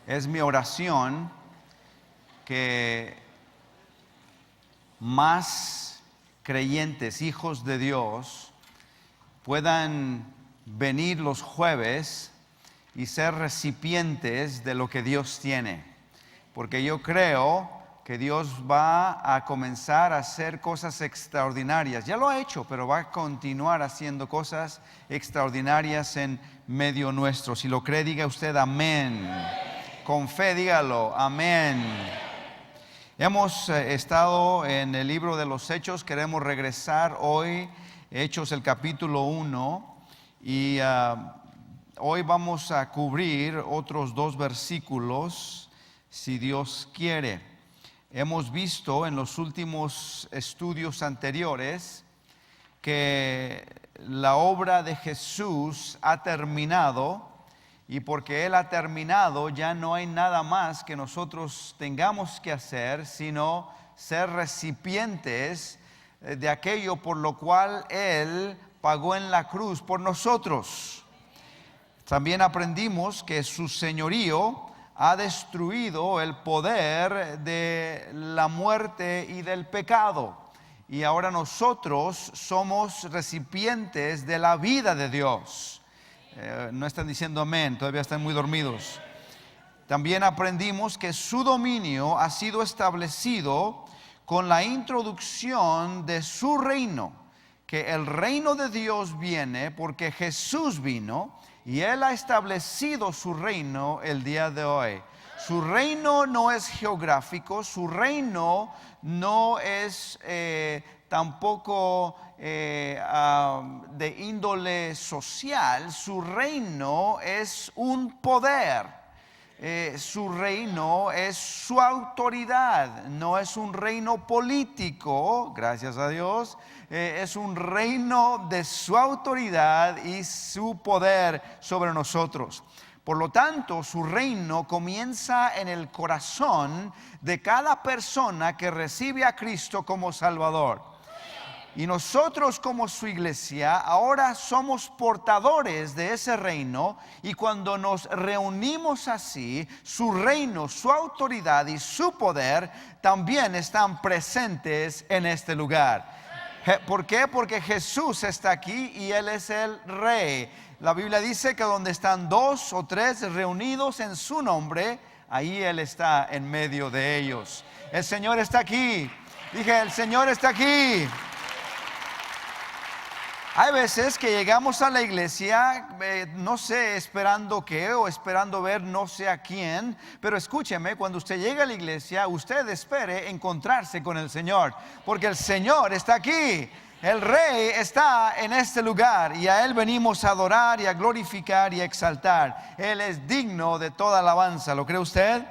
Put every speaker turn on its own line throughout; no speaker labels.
Es mi oración que más creyentes, hijos de Dios, puedan venir los jueves y ser recipientes de lo que Dios tiene. Porque yo creo que Dios va a comenzar a hacer cosas extraordinarias. Ya lo ha hecho, pero va a continuar haciendo cosas extraordinarias en medio nuestro. Si lo cree, diga usted amén. Con fe, dígalo, amén. Hemos estado en el libro de los Hechos, queremos regresar hoy, Hechos el capítulo 1, y hoy vamos a cubrir otros 2 versículos, si Dios quiere. Hemos visto en los últimos estudios anteriores que la obra de Jesús ha terminado. Y porque Él ha terminado, ya no hay nada más que nosotros tengamos que hacer, sino ser recipientes de aquello por lo cual Él pagó en la cruz por nosotros. También aprendimos que su señorío ha destruido el poder de la muerte y del pecado. Y ahora nosotros somos recipientes de la vida de Dios. No están diciendo amén, todavía están muy dormidos. También aprendimos que su dominio ha sido establecido con la introducción de su reino, que el reino de Dios viene porque Jesús vino y Él ha establecido su reino el día de hoy. Su reino no es geográfico, su reino no es tampoco de índole social. Su reino es un poder. Su reino es su autoridad, no es un reino político, gracias a Dios, es un reino de su autoridad y su poder sobre nosotros. Por lo tanto, su reino comienza en el corazón de cada persona que recibe a Cristo como Salvador. Y nosotros como su iglesia ahora somos portadores de ese reino, y cuando nos reunimos así, su reino, su autoridad y su poder también están presentes en este lugar. ¿Por qué? Porque Jesús está aquí y Él es el Rey. La Biblia dice que donde están 2 o 3 reunidos en su nombre, ahí Él está en medio de ellos. El Señor está aquí. Dije, el Señor está aquí. Hay veces que llegamos a la iglesia, no sé, esperando qué o esperando ver no sé a quién, pero escúcheme, cuando usted llega a la iglesia, usted espere encontrarse con el Señor, porque el Señor está aquí, el Rey está en este lugar y a Él venimos a adorar y a glorificar y a exaltar. Él es digno de toda alabanza, ¿lo cree usted?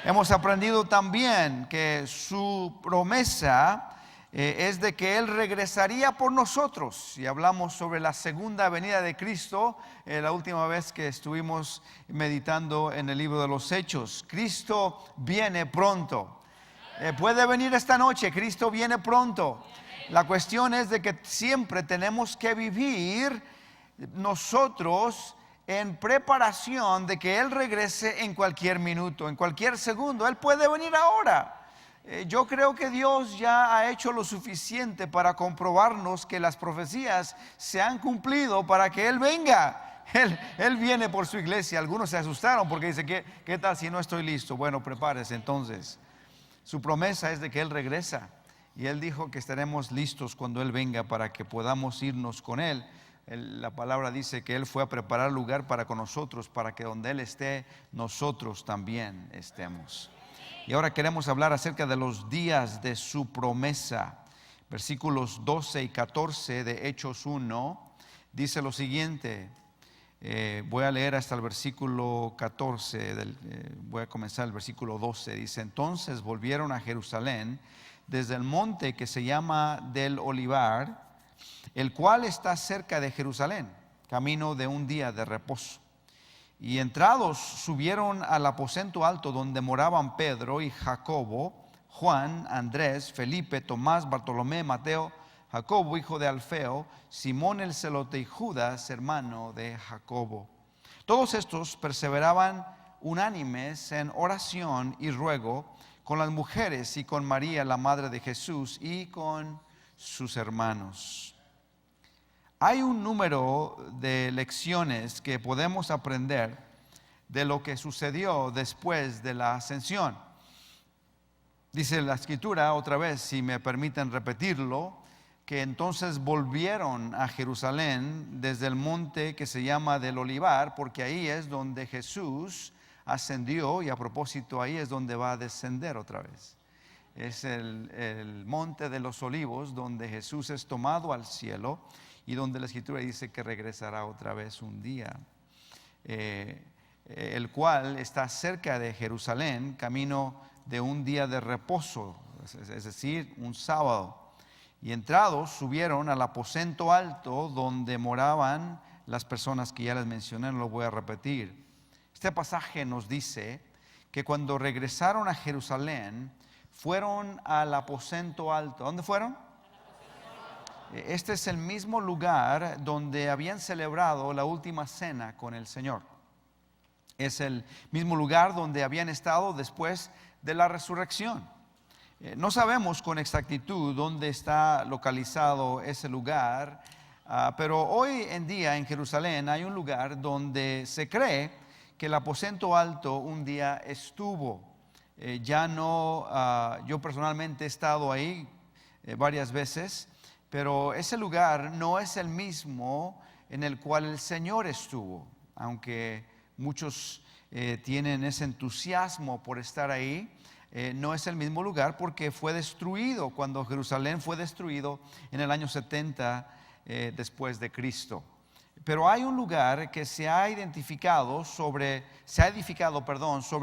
Hemos aprendido también que su promesa es de que Él regresaría por nosotros. Y hablamos sobre la segunda venida de Cristo la última vez que estuvimos meditando en el libro de los Hechos. Cristo viene pronto. Puede venir esta noche, Cristo viene pronto. La cuestión es de que siempre tenemos que vivir nosotros en preparación de que Él regrese en cualquier minuto, en cualquier segundo. Él puede venir ahora. Yo creo que Dios ya ha hecho lo suficiente para comprobarnos que las profecías se han cumplido para que Él venga. Él viene por su iglesia. Algunos se asustaron porque dicen, ¿qué tal si no estoy listo? Bueno, prepárese entonces. Su promesa es de que Él regresa. Y Él dijo que estaremos listos cuando Él venga para que podamos irnos con Él. La palabra dice que Él fue a preparar lugar para con nosotros, para que donde Él esté, nosotros también estemos. Y ahora queremos hablar acerca de los días de su promesa. Versículos 12 y 14 de Hechos 1 dice lo siguiente. Voy a leer hasta el versículo 14, voy a comenzar el versículo 12. Dice, entonces volvieron a Jerusalén desde el monte que se llama del Olivar, el cual está cerca de Jerusalén, camino de un día de reposo. Y entrados subieron al aposento alto donde moraban Pedro y Jacobo, Juan, Andrés, Felipe, Tomás, Bartolomé, Mateo, Jacobo, hijo de Alfeo, Simón el celote y Judas, hermano de Jacobo. Todos estos perseveraban unánimes en oración y ruego con las mujeres y con María, la madre de Jesús, y con sus hermanos. Hay un número de lecciones que podemos aprender de lo que sucedió después de la ascensión. Dice la Escritura, otra vez, si me permiten repetirlo, que entonces volvieron a Jerusalén desde el monte que se llama del Olivar, porque ahí es donde Jesús ascendió, y a propósito ahí es donde va a descender otra vez. Es el monte de los olivos, donde Jesús es tomado al cielo y donde la Escritura dice que regresará otra vez un día, el cual está cerca de Jerusalén, camino de un día de reposo, es decir, un sábado. Y entrados subieron al aposento alto donde moraban las personas que ya les mencioné, no lo voy a repetir. Este pasaje nos dice que cuando regresaron a Jerusalén, fueron al aposento alto. ¿Dónde fueron? Este es el mismo lugar donde habían celebrado la última cena con el Señor. Es el mismo lugar donde habían estado después de la resurrección. No sabemos con exactitud dónde está localizado ese lugar, pero hoy en día en Jerusalén hay un lugar donde se cree que el aposento alto un día estuvo. Ya no, yo personalmente he estado ahí varias veces, pero ese lugar no es el mismo en el cual el Señor estuvo, aunque muchos tienen ese entusiasmo por estar ahí. No es el mismo lugar porque fue destruido cuando Jerusalén fue destruido en el año 70 después de Cristo. Pero hay un lugar que se ha edificado sobre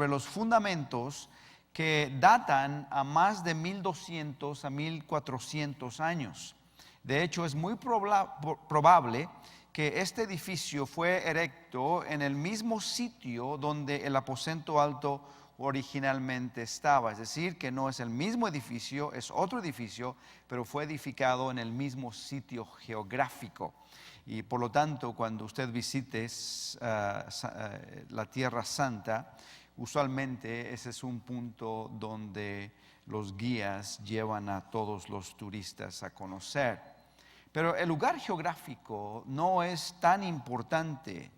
los fundamentos que datan a más de 1200 a 1400 años. De hecho, es muy probable que este edificio fue erecto en el mismo sitio donde el aposento alto originalmente estaba, es decir, que no es el mismo edificio, es otro edificio, pero fue edificado en el mismo sitio geográfico. Y por lo tanto, cuando usted visite la Tierra Santa, usualmente ese es un punto donde los guías llevan a todos los turistas a conocer. Pero el lugar geográfico no es tan importante,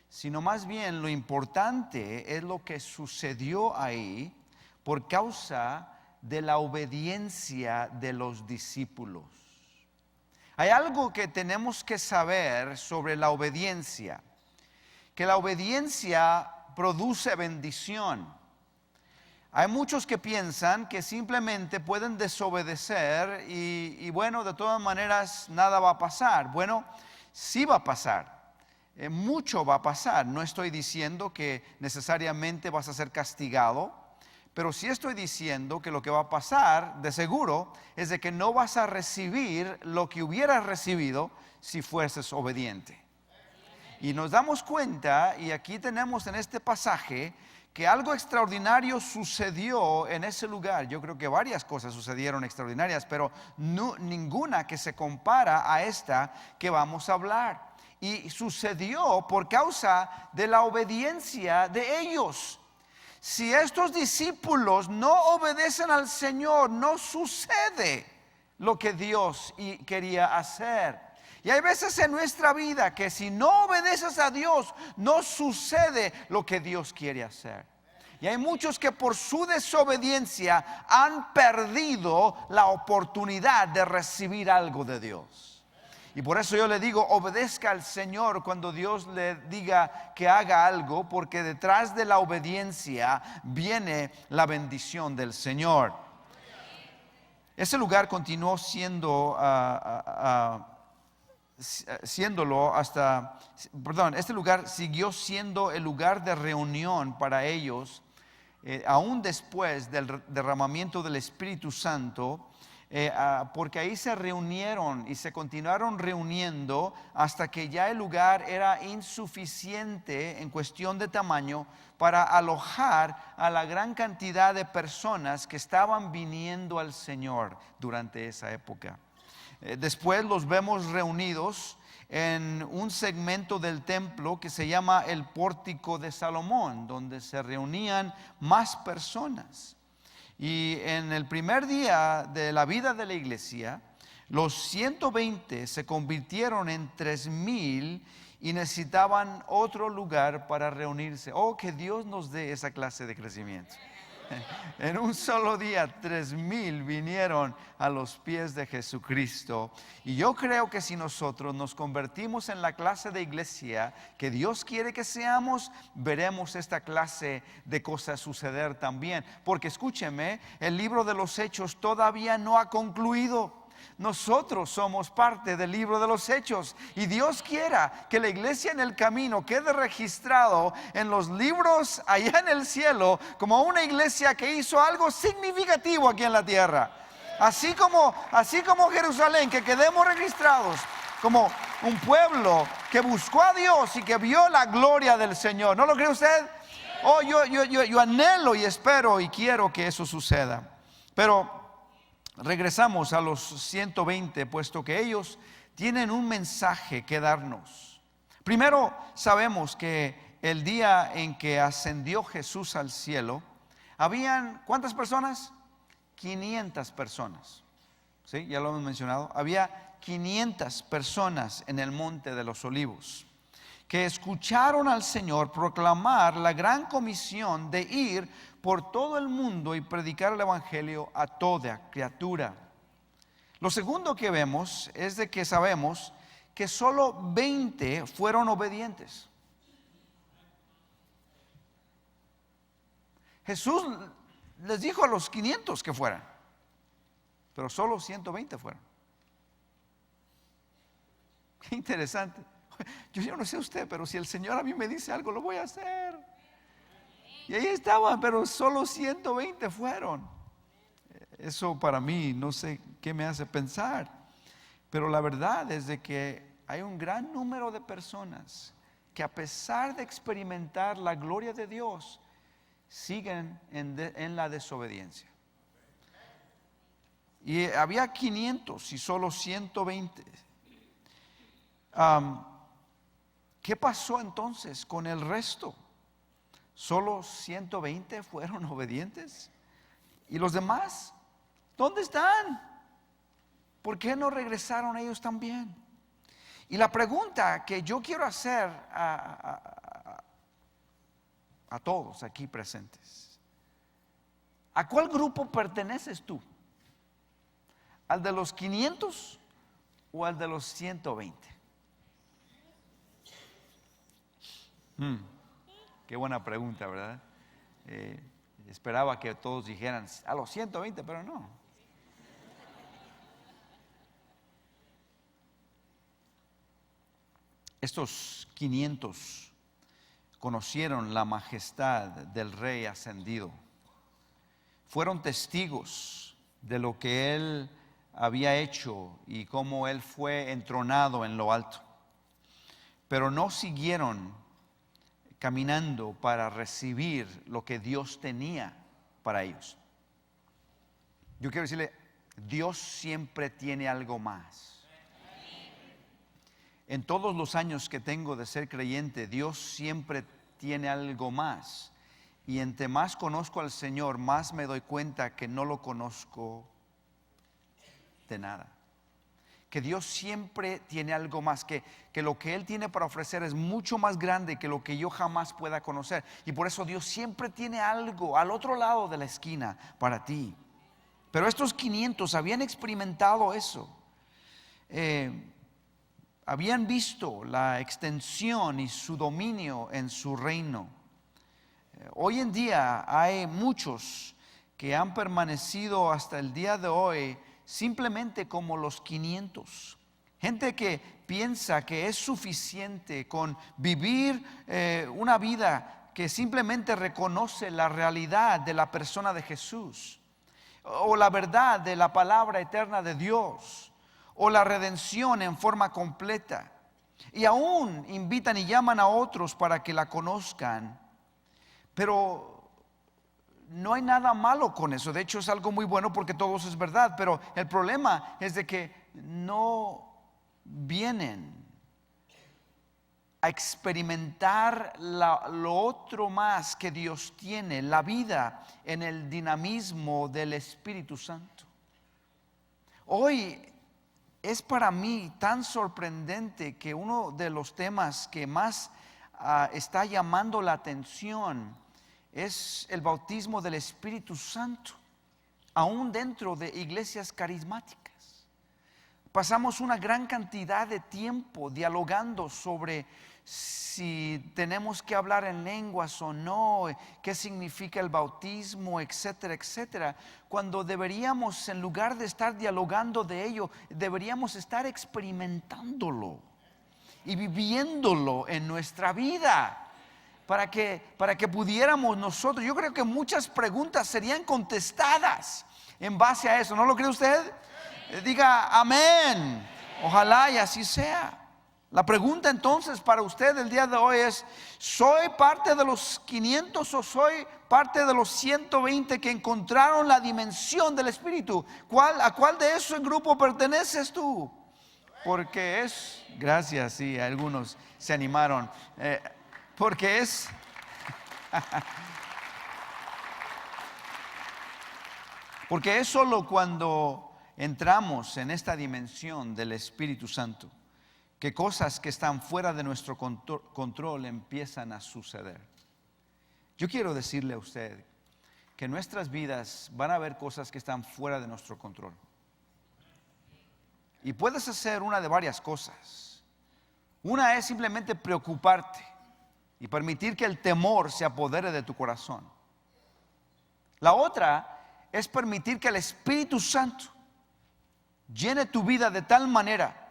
sino más bien lo importante es lo que sucedió ahí por causa de la obediencia de los discípulos. Hay algo que tenemos que saber sobre la obediencia, que la obediencia produce bendición. Hay muchos que piensan que simplemente pueden desobedecer y bueno, de todas maneras nada va a pasar. Bueno, sí va a pasar. Mucho va a pasar. No estoy diciendo que necesariamente vas a ser castigado, pero sí estoy diciendo que lo que va a pasar de seguro es de que no vas a recibir lo que hubieras recibido si fueses obediente. Y nos damos cuenta, y aquí tenemos en este pasaje, que algo extraordinario sucedió en ese lugar. Yo creo que varias cosas sucedieron extraordinarias, pero ninguna que se compara a esta que vamos a hablar. Y sucedió por causa de la obediencia de ellos. Si estos discípulos no obedecen al Señor, no sucede lo que Dios quería hacer. Y hay veces en nuestra vida que si no obedeces a Dios, no sucede lo que Dios quiere hacer. Y hay muchos que por su desobediencia han perdido la oportunidad de recibir algo de Dios. Y por eso yo le digo, obedezca al Señor cuando Dios le diga que haga algo, porque detrás de la obediencia viene la bendición del Señor. Ese lugar continuó este lugar siguió siendo el lugar de reunión para ellos, aún después del derramamiento del Espíritu Santo, porque ahí se reunieron y se continuaron reuniendo hasta que ya el lugar era insuficiente en cuestión de tamaño para alojar a la gran cantidad de personas que estaban viniendo al Señor durante esa época. Después los vemos reunidos en un segmento del templo que se llama el Pórtico de Salomón, donde se reunían más personas. Y en el primer día de la vida de la iglesia, los 120 se convirtieron en 3,000 y necesitaban otro lugar para reunirse. Oh, que Dios nos dé esa clase de crecimiento. En un solo día 3,000 vinieron a los pies de Jesucristo. Y yo creo que si nosotros nos convertimos en la clase de iglesia que Dios quiere que seamos, veremos esta clase de cosas suceder también. Porque escúcheme, el libro de los Hechos todavía no ha concluido. Nosotros somos parte del libro de los Hechos y Dios quiera que la iglesia en el camino quede registrado en los libros allá en el cielo como una iglesia que hizo algo significativo aquí en la tierra. Así como Jerusalén, que quedemos registrados como un pueblo que buscó a Dios y que vio la gloria del Señor. ¿No lo cree usted? Oh, yo anhelo y espero y quiero que eso suceda. Pero regresamos a los 120, puesto que ellos tienen un mensaje que darnos. Primero, sabemos que el día en que ascendió Jesús al cielo, habían, ¿cuántas personas? 500 personas. ¿Sí? Ya lo hemos mencionado. Había 500 personas en el Monte de los Olivos que escucharon al Señor proclamar la gran comisión de ir por todo el mundo y predicar el evangelio a toda criatura. Lo segundo que vemos es de que sabemos que solo 20 fueron obedientes. Jesús les dijo a los 500 que fueran, pero solo 120 fueron. Qué interesante. Yo no sé usted, pero si el Señor a mí me dice algo, lo voy a hacer. Y ahí estaban, pero solo 120 fueron. Eso para mí no sé qué me hace pensar. Pero la verdad es de que hay un gran número de personas que, a pesar de experimentar la gloria de Dios, siguen en la desobediencia. Y había 500 y solo 120. ¿Qué pasó entonces con el resto? ¿Solo 120 fueron obedientes? ¿Y los demás? ¿Dónde están? ¿Por qué no regresaron ellos también? Y la pregunta que yo quiero hacer a todos aquí presentes: ¿a cuál grupo perteneces tú? ¿Al de los 500 o al de los 120? Qué buena pregunta, ¿verdad? Esperaba que todos dijeran a los 120, pero no. Estos 500 conocieron la majestad del Rey ascendido. Fueron testigos de lo que Él había hecho y cómo Él fue entronado en lo alto. Pero no siguieron caminando para recibir lo que Dios tenía para ellos. Yo quiero decirle, Dios siempre tiene algo más. En todos los años que tengo de ser creyente, Dios siempre tiene algo más. Y entre más conozco al Señor, más me doy cuenta que no lo conozco de nada. Que Dios siempre tiene algo más, que lo que Él tiene para ofrecer es mucho más grande que lo que yo jamás pueda conocer. Y por eso Dios siempre tiene algo al otro lado de la esquina para ti. Pero estos 500 habían experimentado eso. Habían visto la extensión y su dominio en su reino. Hoy en día hay muchos que han permanecido hasta el día de hoy simplemente como los 500. Gente que piensa que es suficiente con vivir una vida que simplemente reconoce la realidad de la persona de Jesús, o la verdad de la palabra eterna de Dios, o la redención en forma completa. Y aún invitan y llaman a otros para que la conozcan. Pero no hay nada malo con eso. De hecho, es algo muy bueno porque todo eso es verdad. Pero el problema es de que no vienen a experimentar lo otro más que Dios tiene, la vida en el dinamismo del Espíritu Santo. Hoy es para mí tan sorprendente que uno de los temas que más está llamando la atención es el bautismo del Espíritu Santo, aún dentro de iglesias carismáticas. Pasamos una gran cantidad de tiempo dialogando sobre si tenemos que hablar en lenguas o no, qué significa el bautismo, etcétera, etcétera. Cuando deberíamos, en lugar de estar dialogando de ello, deberíamos estar experimentándolo y viviéndolo en nuestra vida. Para que pudiéramos nosotros, yo creo que muchas preguntas serían contestadas en base a eso. ¿No lo cree usted? Diga amén. Ojalá y así sea. La pregunta entonces para usted el día de hoy es: ¿soy parte de los 500 o soy parte de los 120 que encontraron la dimensión del Espíritu? ¿A cuál de esos grupos perteneces tú? Porque es, gracias, sí, algunos se animaron. Porque es solo cuando entramos en esta dimensión del Espíritu Santo que cosas que están fuera de nuestro control empiezan a suceder. Yo quiero decirle a usted que en nuestras vidas van a haber cosas que están fuera de nuestro control. Y puedes hacer una de varias cosas. Una es simplemente preocuparte y permitir que el temor se apodere de tu corazón. La otra es permitir que el Espíritu Santo llene tu vida de tal manera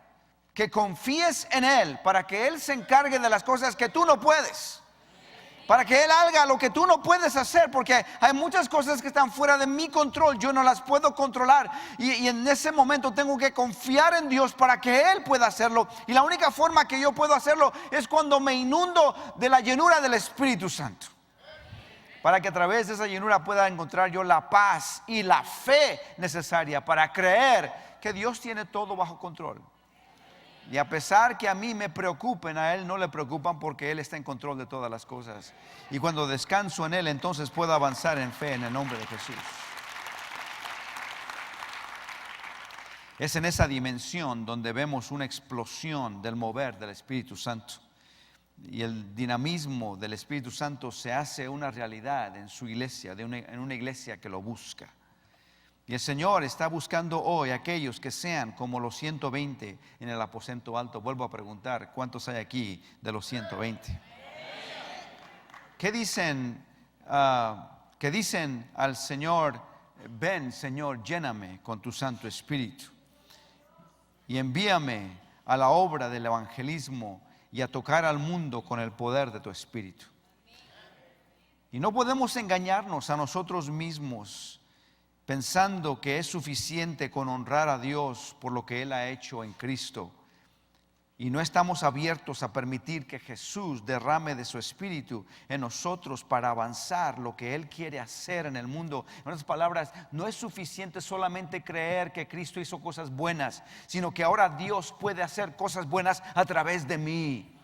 que confíes en Él para que Él se encargue de las cosas que tú no puedes. Para que Él haga lo que tú no puedes hacer, porque hay muchas cosas que están fuera de mi control, yo no las puedo controlar. Y en ese momento tengo que confiar en Dios para que Él pueda hacerlo. Y la única forma que yo puedo hacerlo es cuando me inundo de la llenura del Espíritu Santo. Para que a través de esa llenura pueda encontrar yo la paz y la fe necesaria para creer que Dios tiene todo bajo control. Y a pesar que a mí me preocupen, a Él no le preocupan, porque Él está en control de todas las cosas. Y cuando descanso en Él, entonces puedo avanzar en fe en el nombre de Jesús. Es en esa dimensión donde vemos una explosión del mover del Espíritu Santo. Y el dinamismo del Espíritu Santo se hace una realidad en su iglesia, en una iglesia que lo busca. Y el Señor está buscando hoy aquellos que sean como los 120 en el aposento alto. Vuelvo a preguntar, ¿cuántos hay aquí de los 120? ¿Qué dicen al Señor? Ven, Señor, lléname con tu Santo Espíritu y envíame a la obra del evangelismo y a tocar al mundo con el poder de tu Espíritu. Y no podemos engañarnos a nosotros mismos pensando que es suficiente con honrar a Dios por lo que Él ha hecho en Cristo, y no estamos abiertos a permitir que Jesús derrame de su Espíritu en nosotros para avanzar lo que Él quiere hacer en el mundo. En otras palabras, no es suficiente solamente creer que Cristo hizo cosas buenas, sino que ahora Dios puede hacer cosas buenas a través de mí.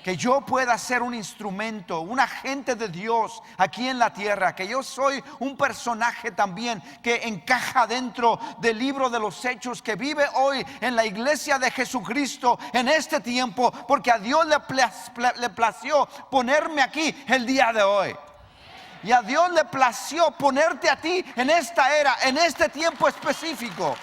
Que yo pueda ser un instrumento, un agente de Dios aquí en la tierra. Que yo soy un personaje también que encaja dentro del libro de los hechos, que vive hoy en la iglesia de Jesucristo en este tiempo, porque a Dios le plació ponerme aquí el día de hoy. Y a Dios le plació ponerte a ti en esta era, en este tiempo específico.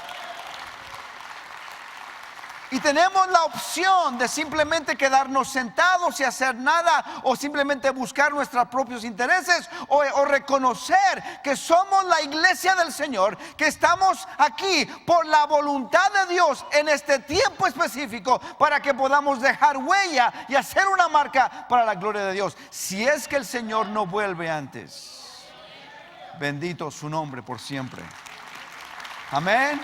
Y tenemos la opción de simplemente quedarnos sentados y hacer nada, o simplemente buscar nuestros propios intereses, o reconocer que somos la iglesia del Señor, que estamos aquí por la voluntad de Dios en este tiempo específico, para que podamos dejar huella y hacer una marca para la gloria de Dios, si es que el Señor no vuelve antes. Bendito su nombre por siempre. Amén.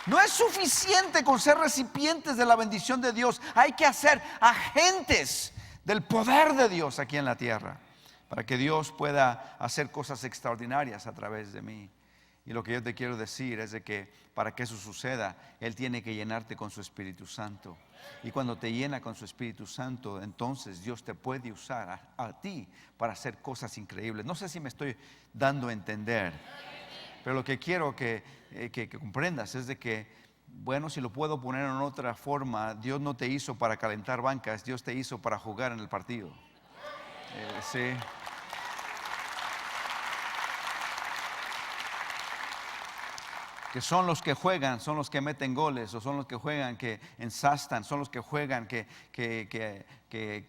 No es suficiente con ser recipientes de la bendición de Dios. Hay que hacer agentes del poder de Dios aquí en la tierra, para que Dios pueda hacer cosas extraordinarias a través de mí. Y lo que yo te quiero decir es de que para que eso suceda, Él tiene que llenarte con su Espíritu Santo. Y cuando te llena con su Espíritu Santo, entonces Dios te puede usar a ti para hacer cosas increíbles. No sé si me estoy dando a entender, pero lo que quiero que comprendas es de que, bueno, si lo puedo poner en otra forma, Dios no te hizo para calentar bancas, Dios te hizo para jugar en el partido. Sí. Que son los que juegan, son los que meten goles, o son los que juegan, que ensastan, son los que juegan, que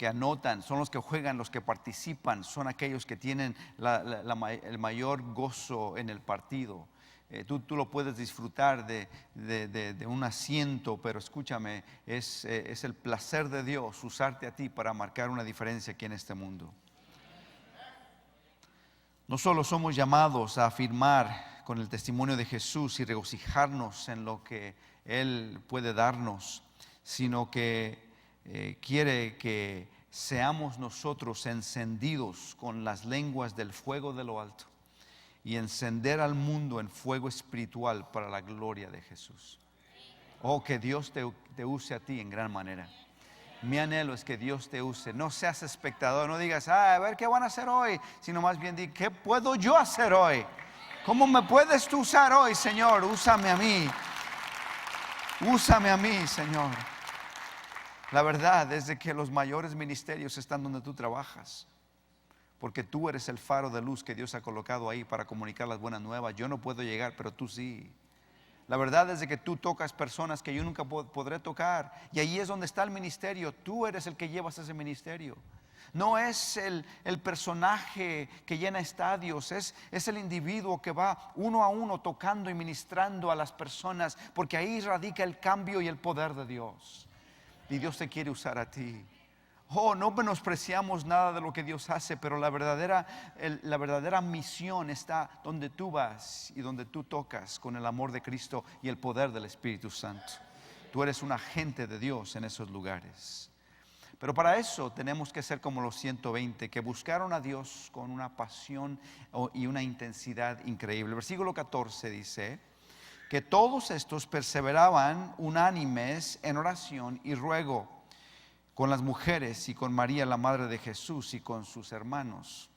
anotan, son los que juegan, los que participan, son aquellos que tienen el mayor gozo en el partido. Tú lo puedes disfrutar de un asiento, pero escúchame, es el placer de Dios usarte a ti para marcar una diferencia aquí en este mundo. No solo somos llamados a afirmar con el testimonio de Jesús y regocijarnos en lo que Él puede darnos, sino que quiere que seamos nosotros encendidos con las lenguas del fuego de lo alto y encender al mundo en fuego espiritual para la gloria de Jesús. Oh, que Dios te use a ti en gran manera. Mi anhelo es que Dios te use. No seas espectador, no digas, a ver qué van a hacer hoy, sino más bien di, ¿qué puedo yo hacer hoy? ¿Cómo me puedes tú usar hoy, Señor? Úsame a mí. Úsame a mí, Señor. La verdad es de que los mayores ministerios están donde tú trabajas, porque tú eres el faro de luz que Dios ha colocado ahí para comunicar las buenas nuevas. Yo no puedo llegar, pero tú sí. La verdad es de que tú tocas personas que yo nunca podré tocar, y ahí es donde está el ministerio. Tú eres el que llevas ese ministerio. No es el personaje que llena estadios, es el individuo que va uno a uno tocando y ministrando a las personas, porque ahí radica el cambio y el poder de Dios. Y Dios te quiere usar a ti. Oh, no menospreciamos nada de lo que Dios hace, pero la verdadera misión está donde tú vas y donde tú tocas con el amor de Cristo y el poder del Espíritu Santo. Tú eres un agente de Dios en esos lugares. Pero para eso tenemos que ser como los 120, que buscaron a Dios con una pasión y una intensidad increíble. El versículo 14 dice que todos estos perseveraban unánimes en oración y ruego con las mujeres y con María, la madre de Jesús, y con sus hermanos.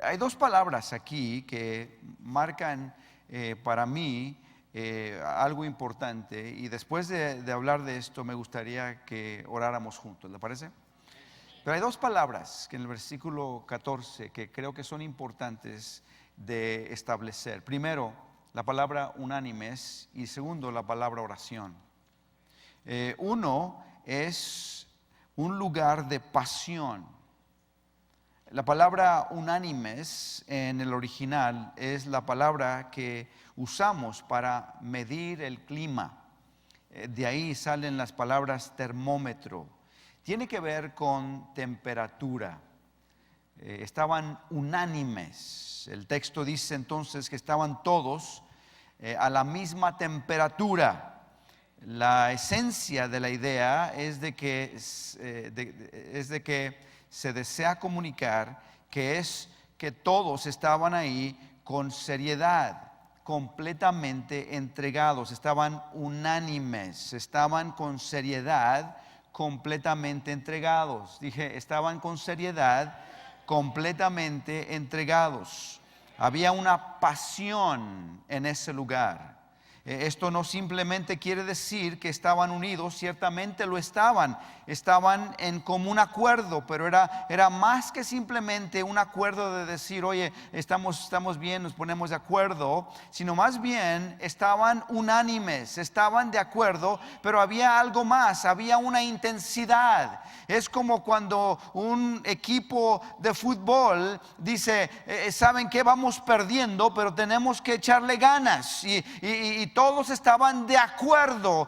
Hay dos palabras aquí que marcan para mí algo importante, y después de hablar de esto me gustaría que oráramos juntos, ¿le parece? Pero hay dos palabras que en el versículo 14 que creo que son importantes de establecer. Primero, la palabra unánimes, y segundo, la palabra oración. Uno es un lugar de pasión. La palabra unánimes en el original es la palabra que usamos para medir el clima. De ahí salen las palabras termómetro. Tiene que ver con temperatura. Estaban unánimes. El texto dice entonces que estaban todos a la misma temperatura. La esencia de la idea es de que se desea comunicar que todos estaban ahí con seriedad, completamente entregados, estaban unánimes, estaban con seriedad, completamente entregados. Dije, estaban con seriedad, completamente entregados. Había una pasión en ese lugar. Esto no simplemente quiere decir que estaban unidos, ciertamente lo estaban en común acuerdo, pero era más que simplemente un acuerdo de decir, oye, estamos bien, nos ponemos de acuerdo, sino más bien estaban unánimes, estaban de acuerdo, pero había algo más, había una intensidad. Es como cuando un equipo de fútbol dice, ¿saben qué? Vamos perdiendo, pero tenemos que echarle ganas, y todos estaban de acuerdo.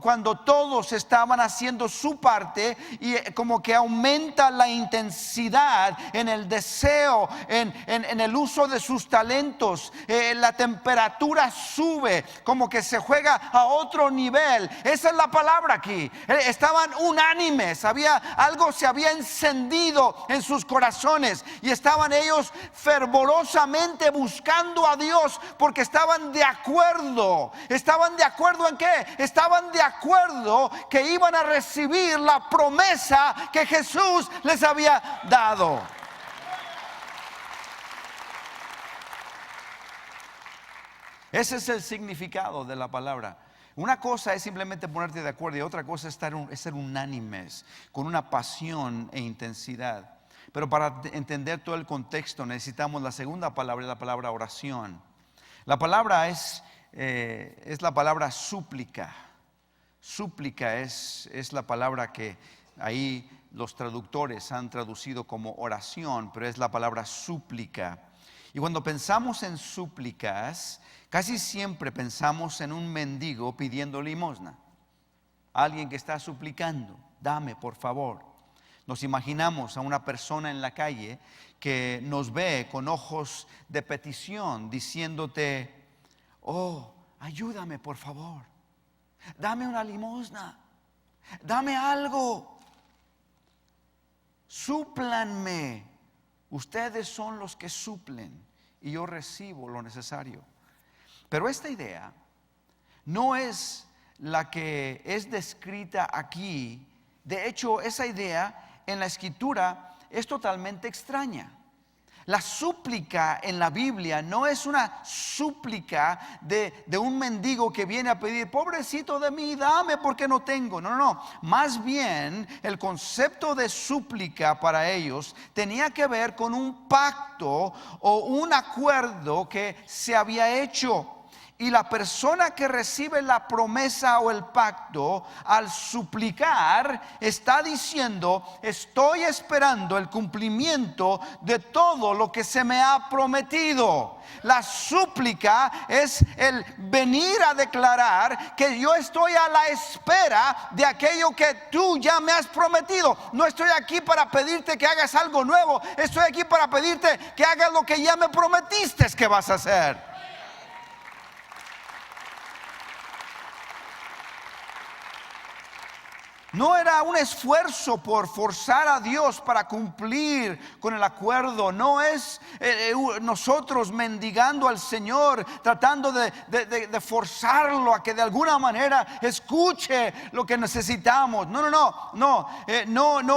Cuando todos estaban haciendo su parte, y como que aumenta la intensidad en el deseo, en el uso de sus talentos, la temperatura sube, como que se juega a otro nivel. Esa es la palabra aquí. Estaban unánimes, algo se había encendido en sus corazones, y estaban ellos fervorosamente buscando a Dios, porque estaban de acuerdo. ¿Estaban de acuerdo en qué? Estaban de acuerdo que iban a recibir la promesa que Jesús les había dado. Ese es el significado de la palabra. Una cosa es simplemente ponerte de acuerdo, y otra cosa es ser unánimes, con una pasión e intensidad. Pero para entender todo el contexto necesitamos la segunda palabra, la palabra oración. La palabra es la palabra súplica. Súplica es la palabra que ahí los traductores han traducido como oración, pero es la palabra súplica. Y cuando pensamos en súplicas, casi siempre pensamos en un mendigo pidiendo limosna. Alguien que está suplicando, dame por favor. Nos imaginamos a una persona en la calle que nos ve con ojos de petición, diciéndote, oh, ayúdame por favor, dame una limosna, dame algo, súplanme. Ustedes son los que suplen y yo recibo lo necesario. Pero esta idea no es la que es descrita aquí. De hecho, esa idea en la Escritura es totalmente extraña. La súplica en la Biblia no es una súplica de un mendigo que viene a pedir, pobrecito de mí, dame porque no tengo. No. Más bien, el concepto de súplica para ellos tenía que ver con un pacto o un acuerdo que se había hecho. Y la persona que recibe la promesa o el pacto, al suplicar, está diciendo, estoy esperando el cumplimiento de todo lo que se me ha prometido. La súplica es el venir a declarar que yo estoy a la espera de aquello que tú ya me has prometido. No estoy aquí para pedirte que hagas algo nuevo, estoy aquí para pedirte que hagas lo que ya me prometiste que vas a hacer. No era un esfuerzo por forzar a Dios para cumplir con el acuerdo. No es nosotros mendigando al Señor, tratando de forzarlo a que de alguna manera escuche lo que necesitamos. No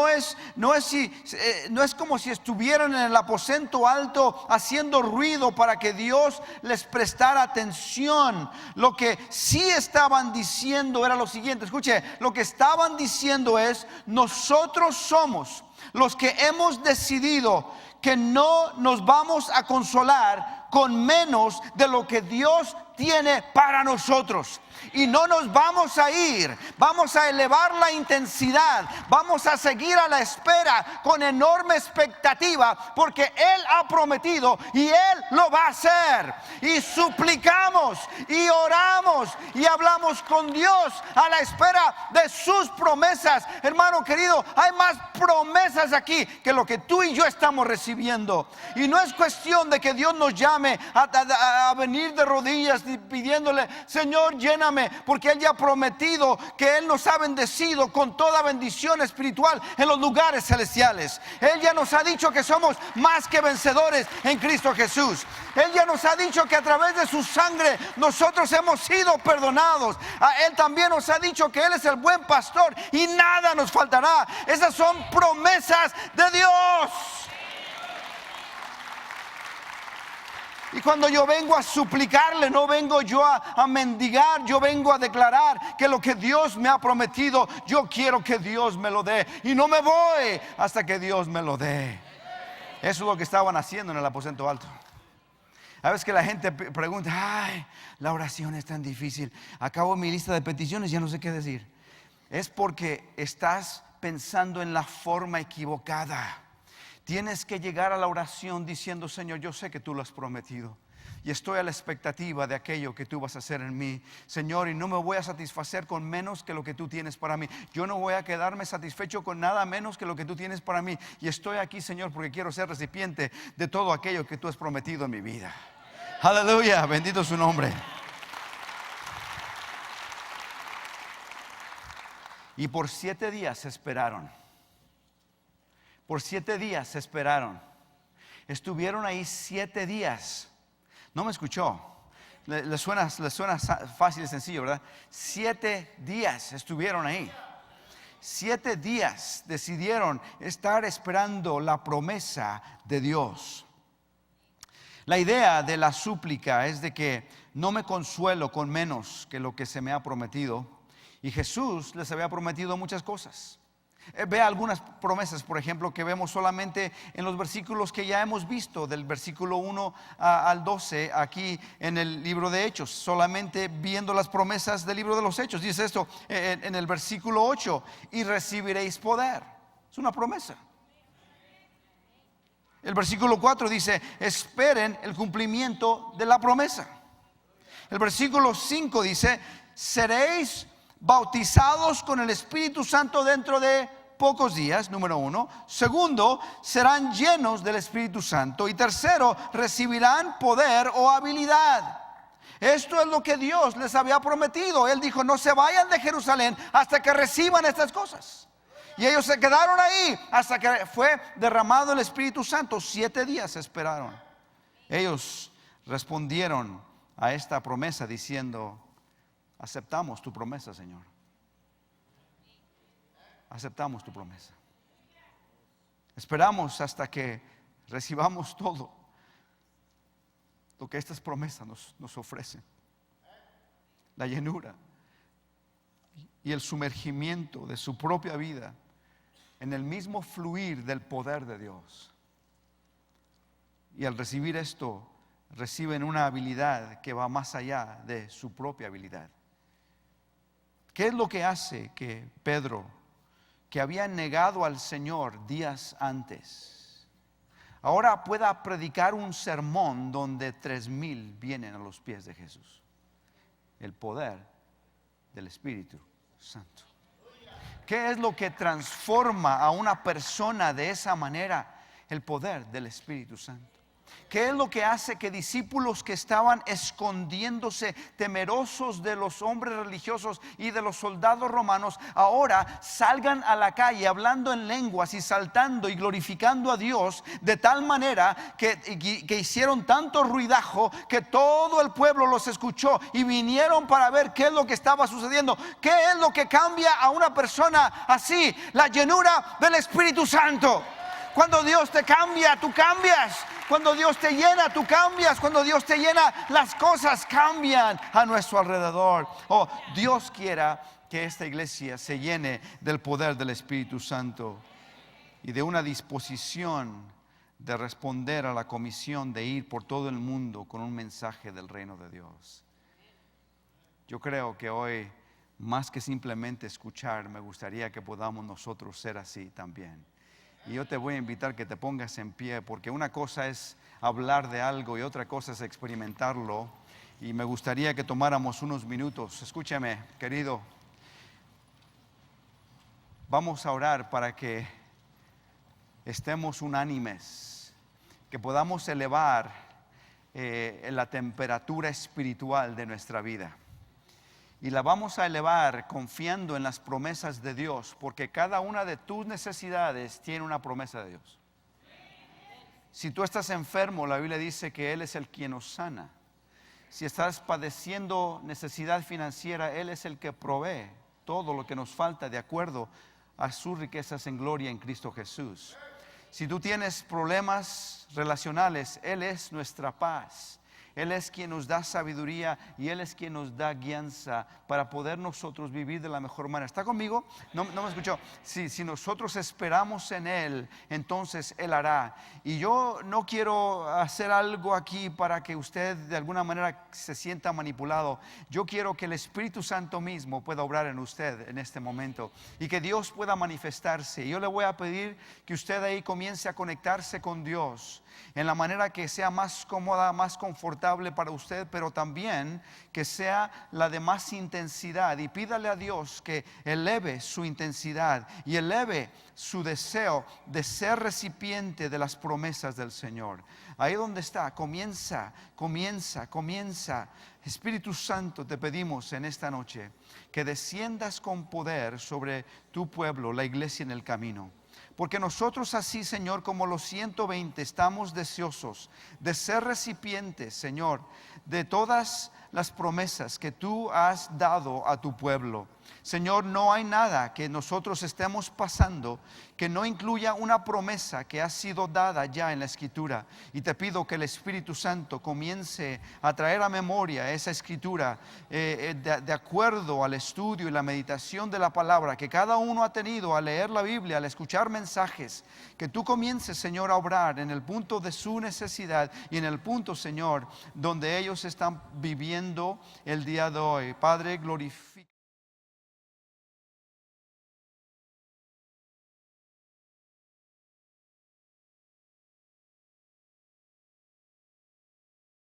es como si estuvieran en el aposento alto haciendo ruido para que Dios les prestara atención. Lo que sí estaban diciendo era lo siguiente. Escuche, lo que estaban diciendo es, nosotros somos los que hemos decidido que no nos vamos a consolar con menos de lo que Dios tiene para nosotros. Y no nos vamos a ir, vamos a elevar la intensidad, vamos a seguir a la espera con enorme expectativa, porque Él ha prometido y Él lo va a hacer. Y suplicamos y oramos y hablamos con Dios a la espera de sus promesas. Hermano querido, hay más promesas aquí que lo que tú y yo estamos recibiendo. Y no es cuestión de que Dios nos llame a venir de rodillas pidiéndole, Señor, lléname, porque Él ya ha prometido que Él nos ha bendecido con toda bendición espiritual en los lugares celestiales. Él ya nos ha dicho que somos más que vencedores en Cristo Jesús. Él ya nos ha dicho que a través de su sangre nosotros hemos sido perdonados. Él también nos ha dicho que Él es el buen pastor y nada nos faltará. Esas son promesas de Dios. Y cuando yo vengo a suplicarle, no vengo yo a mendigar, yo vengo a declarar que lo que Dios me ha prometido, yo quiero que Dios me lo dé. Y no me voy hasta que Dios me lo dé. Eso es lo que estaban haciendo en el aposento alto. A veces que la gente pregunta, ay, la oración es tan difícil, acabo mi lista de peticiones, ya no sé qué decir. Es porque estás pensando en la forma equivocada. Tienes que llegar a la oración diciendo, Señor, yo sé que tú lo has prometido. Y estoy a la expectativa de aquello que tú vas a hacer en mí, Señor, y no me voy a satisfacer con menos que lo que tú tienes para mí. Yo no voy a quedarme satisfecho con nada menos que lo que tú tienes para mí. Y estoy aquí, Señor, porque quiero ser recipiente de todo aquello que tú has prometido en mi vida. Aleluya, bendito su nombre. Y por 7 días esperaron. Por 7 días esperaron. Estuvieron ahí 7 días. No me escuchó. Le suena fácil y sencillo, ¿verdad? 7 días estuvieron ahí. 7 días decidieron estar esperando la promesa de Dios. La idea de la súplica es de que no me consuelo con menos que lo que se me ha prometido. Y Jesús les había prometido muchas cosas. Ve algunas promesas, por ejemplo, que vemos solamente en los versículos que ya hemos visto, del versículo 1 al 12, aquí en el libro de Hechos. Solamente viendo las promesas del libro de los Hechos. Dice esto en el versículo 8: y recibiréis poder. Es una promesa. El versículo 4 dice: esperen el cumplimiento de la promesa. El versículo 5 dice: seréis bautizados con el Espíritu Santo dentro de pocos días, número 1. Segundo, serán llenos del Espíritu Santo. Y tercero, recibirán poder o habilidad. Esto es lo que Dios les había prometido. Él dijo: no se vayan de Jerusalén hasta que reciban estas cosas. Y ellos se quedaron ahí hasta que fue derramado el Espíritu Santo. 7 días esperaron. Ellos respondieron a esta promesa diciendo: aceptamos tu promesa, Señor. Aceptamos tu promesa. Esperamos hasta que recibamos todo lo que estas promesas nos ofrecen. La llenura y el sumergimiento de su propia vida en el mismo fluir del poder de Dios. Y al recibir esto, reciben una habilidad que va más allá de su propia habilidad. ¿Qué es lo que hace que Pedro, que había negado al Señor días antes, ahora pueda predicar un sermón donde 3,000 vienen a los pies de Jesús? El poder del Espíritu Santo. ¿Qué es lo que transforma a una persona de esa manera? El poder del Espíritu Santo. ¿Qué es lo que hace que discípulos que estaban escondiéndose, temerosos de los hombres religiosos y de los soldados romanos, ahora salgan a la calle hablando en lenguas y saltando y glorificando a Dios, de tal manera que hicieron tanto ruidajo que todo el pueblo los escuchó y vinieron para ver qué es lo que estaba sucediendo? ¿Qué es lo que cambia a una persona así? La llenura del Espíritu Santo. Cuando Dios te cambia, tú cambias. Cuando Dios te llena, tú cambias. Cuando Dios te llena, las cosas cambian a nuestro alrededor. Oh, Dios quiera que esta iglesia se llene del poder del Espíritu Santo y de una disposición de responder a la comisión de ir por todo el mundo con un mensaje del reino de Dios. Yo creo que hoy, más que simplemente escuchar, me gustaría que podamos nosotros ser así también. Y yo te voy a invitar que te pongas en pie, porque una cosa es hablar de algo y otra cosa es experimentarlo. Y me gustaría que tomáramos unos minutos. Escúchame, querido. Vamos a orar para que estemos unánimes, que podamos elevar la temperatura espiritual de nuestra vida. Y la vamos a elevar confiando en las promesas de Dios, porque cada una de tus necesidades tiene una promesa de Dios. Si tú estás enfermo, la Biblia dice que Él es el quien nos sana. Si estás padeciendo necesidad financiera, Él es el que provee todo lo que nos falta de acuerdo a sus riquezas en gloria en Cristo Jesús. Si tú tienes problemas relacionales, Él es nuestra paz. Él es quien nos da sabiduría y Él es quien nos da guianza para poder nosotros vivir de la mejor manera. ¿Está conmigo? No me escuchó. Si nosotros esperamos en Él, entonces Él hará. Y yo no quiero hacer algo aquí para que usted de alguna manera se sienta manipulado. Yo quiero que el Espíritu Santo mismo pueda obrar en usted en este momento y que Dios pueda manifestarse. Yo le voy a pedir que usted ahí comience a conectarse con Dios en la manera que sea más cómoda, más confortable aceptable para usted, pero también que sea la de más intensidad. Y pídale a Dios que eleve su intensidad y eleve su deseo de ser recipiente de las promesas del Señor. Ahí donde está, comienza. Espíritu Santo, te pedimos en esta noche que desciendas con poder sobre tu pueblo, la iglesia en el camino. Porque nosotros así, Señor, como los 120, estamos deseosos de ser recipientes, Señor, de todas las promesas que tú has dado a tu pueblo. Señor, no hay nada que nosotros estemos pasando que no incluya una promesa que ha sido dada ya en la Escritura. Y te pido que el Espíritu Santo comience a traer a memoria esa Escritura de acuerdo al estudio y la meditación de la palabra que cada uno ha tenido al leer la Biblia, al escuchar mensajes. Que tú comiences, Señor, a obrar en el punto de su necesidad y en el punto, Señor, donde ellos están viviendo el día de hoy. Padre, glorifica.